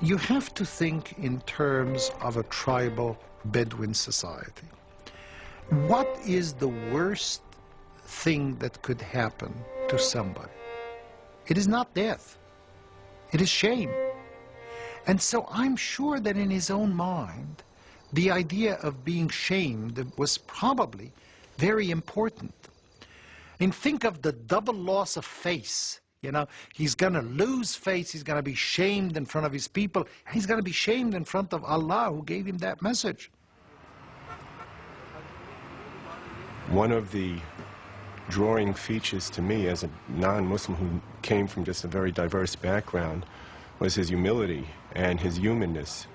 You have to think in terms of a tribal Bedouin society. What is the worst thing that could happen to somebody? It is not death. It is shame. And so I'm sure that in his own mind, the idea of being shamed was probably very important. And think of the double loss of face. You know, he's going to lose face, he's going to be shamed in front of his people, and he's going to be shamed in front of Allah who gave him that message. One of the drawing features to me as a non-Muslim who came from just a very diverse background was his humility and his humanness.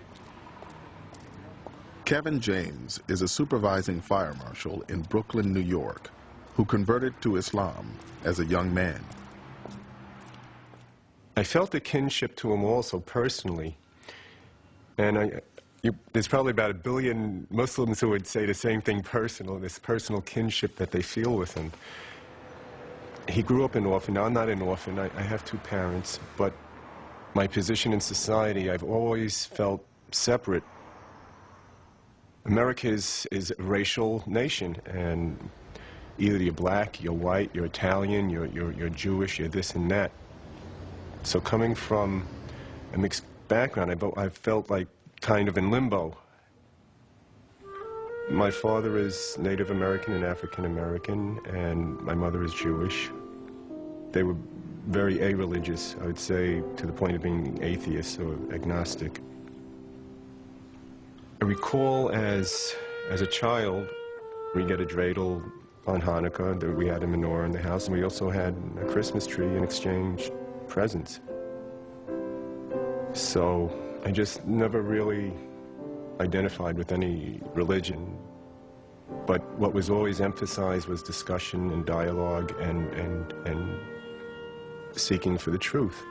Kevin James is a supervising fire marshal in Brooklyn, New York, who converted to Islam as a young man. I felt a kinship to him also personally, and there's probably about 1 billion Muslims who would say the same thing personal, this personal kinship that they feel with him. He grew up an orphan. Now I'm not an orphan, I have 2 parents, but my position in society, I've always felt separate. America is a racial nation, and either you're black, you're white, you're Italian, you're Jewish, you're this and that. So coming from a mixed background, I felt like kind of in limbo. My father is Native American and African American, and my mother is Jewish. They were very a-religious, I would say, to the point of being atheists or agnostic. I recall as a child, we get a dreidel on Hanukkah, that we had a menorah in the house, and we also had a Christmas tree and exchanged presence. So I just never really identified with any religion, but what was always emphasized was discussion and dialogue and seeking for the truth.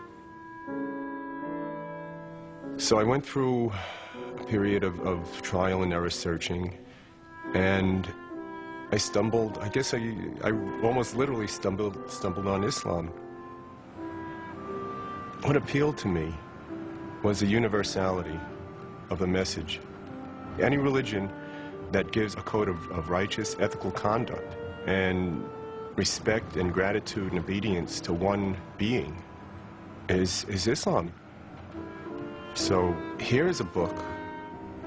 So I went through a period of trial and error searching, and I stumbled, I guess I almost literally stumbled on Islam. What appealed to me was the universality of the message. Any religion that gives a code of righteous, ethical conduct and respect and gratitude and obedience to one being is Islam. So here is a book,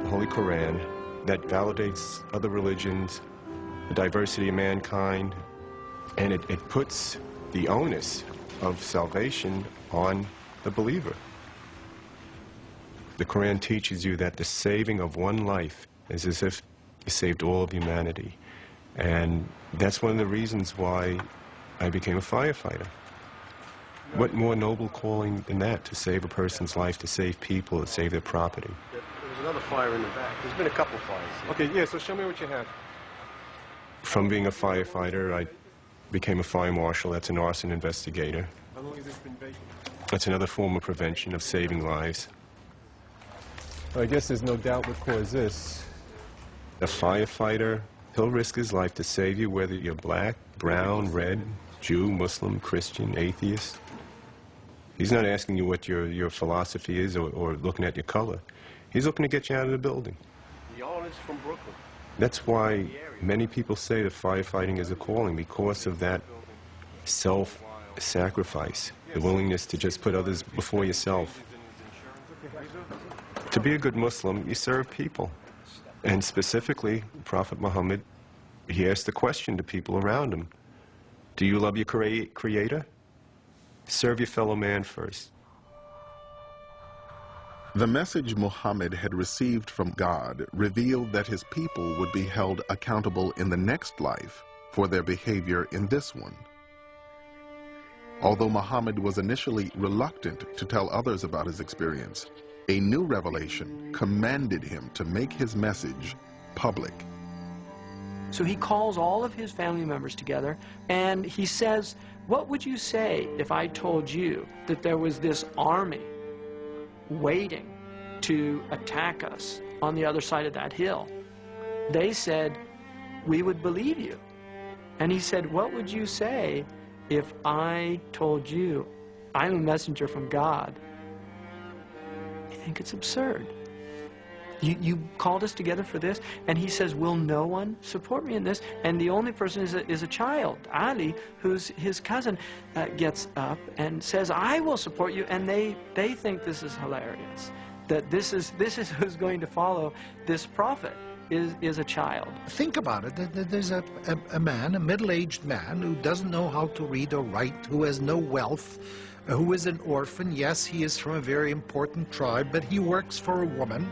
the Holy Quran, that validates other religions, the diversity of mankind, and it puts the onus of salvation on the believer. The Quran teaches you that the saving of one life is as if you saved all of humanity. And that's one of the reasons why I became a firefighter. What more noble calling than that, to save a person's life, to save people, to save their property? There's another fire in the back. There's been a couple fires. Okay, yeah, so show me what you have. From being a firefighter, I became a fire marshal. That's an arson investigator. How long has this been vacant? That's another form of prevention, of saving lives. I guess there's no doubt what caused this. A firefighter, he'll risk his life to save you, whether you're black, brown, red, Jew, Muslim, Christian, atheist. He's not asking you what your philosophy is or looking at your color. He's looking to get you out of the building. Y'all is from Brooklyn. That's why many people say that firefighting is a calling, because of that self-sacrifice, the willingness to just put others before yourself. To be a good Muslim, you serve people. And specifically, Prophet Muhammad, he asked the question to people around him: do you love your Creator? Serve your fellow man first. The message Muhammad had received from God revealed that his people would be held accountable in the next life for their behavior in this one. Although Muhammad was initially reluctant to tell others about his experience, a new revelation commanded him to make his message public. So he calls all of his family members together and he says, what would you say if I told you that there was this army waiting to attack us on the other side of that hill? They said, we would believe you. And he said, what would you say if I told you I'm a messenger from God? I think it's absurd. You called us together for this? And he says, will no one support me in this? And the only person is a child, Ali, who's his cousin, gets up and says, I will support you. And they think this is hilarious, that this is who's going to follow this prophet is a child. Think about it. There's a man, a middle-aged man, who doesn't know how to read or write, who has no wealth, who is an orphan. Yes, he is from a very important tribe, but he works for a woman.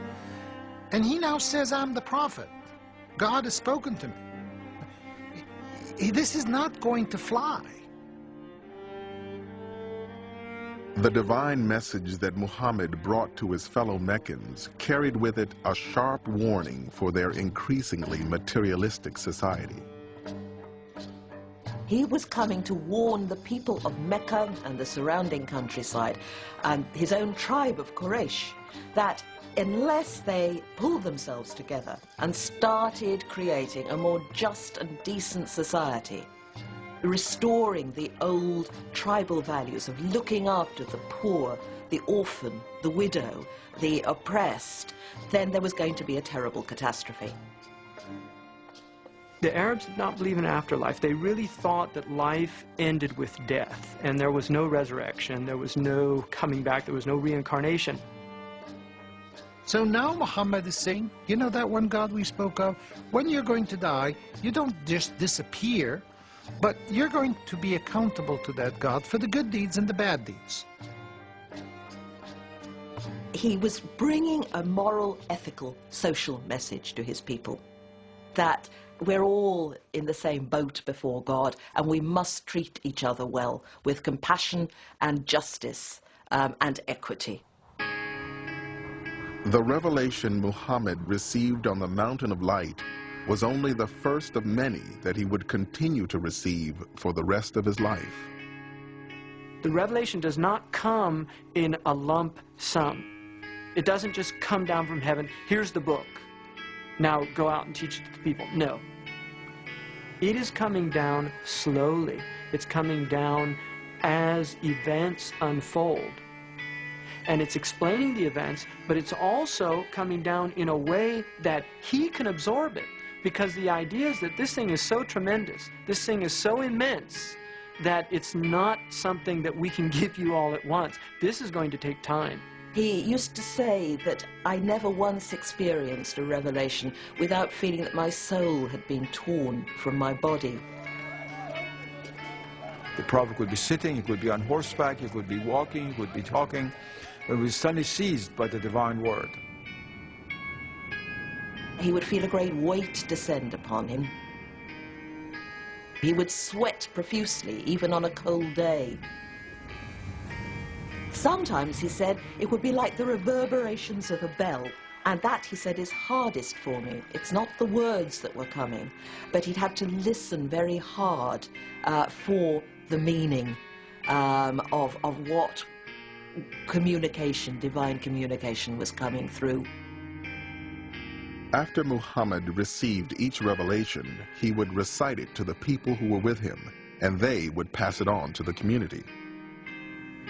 And he now says, I'm the prophet. God has spoken to me. This is not going to fly. The divine message that Muhammad brought to his fellow Meccans carried with it a sharp warning for their increasingly materialistic society. He was coming to warn the people of Mecca and the surrounding countryside and his own tribe of Quraysh that unless they pulled themselves together and started creating a more just and decent society, restoring the old tribal values of looking after the poor, the orphan, the widow, the oppressed, then there was going to be a terrible catastrophe. The Arabs did not believe in afterlife. They really thought that life ended with death, and there was no resurrection, there was no coming back, there was no reincarnation. So now Muhammad is saying, you know that one God we spoke of? When you're going to die, you don't just disappear, but you're going to be accountable to that God for the good deeds and the bad deeds. He was bringing a moral, ethical, social message to his people, that we're all in the same boat before God, and we must treat each other well, with compassion and justice and equity. The revelation Muhammad received on the Mountain of Light was only the first of many that he would continue to receive for the rest of his life. The revelation does not come in a lump sum. It doesn't just come down from heaven, here's the book, now go out and teach it to the people. No. It is coming down slowly. It's coming down as events unfold. And it's explaining the events, but it's also coming down in a way that he can absorb it. Because the idea is that this thing is so tremendous, this thing is so immense, that it's not something that we can give you all at once. This is going to take time. He used to say that I never once experienced a revelation without feeling that my soul had been torn from my body. The prophet could be sitting, he could be on horseback, he could be walking, he could be talking. It was suddenly seized by the divine word. He would feel a great weight descend upon him. He would sweat profusely, even on a cold day. Sometimes, he said, it would be like the reverberations of a bell, and that, he said, is hardest for me. It's not the words that were coming, but he'd have to listen very hard for the meaning of what communication, divine communication, was coming through. After Muhammad received each revelation, he would recite it to the people who were with him, and they would pass it on to the community.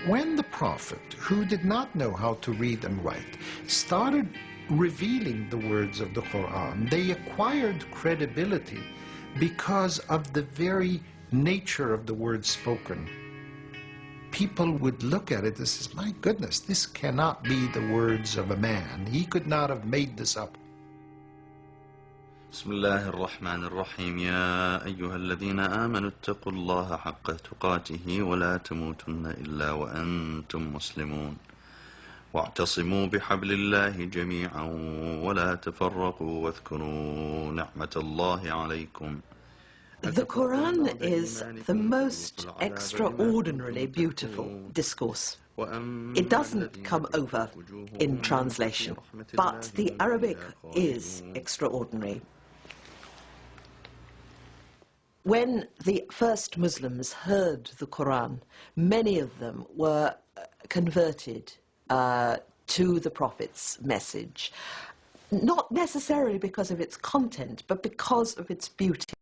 When the prophet, who did not know how to read and write, started revealing the words of the Quran, they acquired credibility because of the very nature of the words spoken. People would look at it and say, my goodness, this cannot be the words of a man. He could not have made this up. بسم الله الرحمن الرحيم يا أيها الذين آمنوا اتقوا الله حق تقاته ولا تموتن إلا وأنتم مسلمون واعتصموا بحبل الله جميعا ولا تفرقوا واذكروا نعمة الله عليكم. The Quran is the most extraordinarily beautiful discourse. It doesn't come over in translation, but the Arabic is extraordinary. When the first Muslims heard the Quran, many of them were converted to the Prophet's message, not necessarily because of its content, but because of its beauty.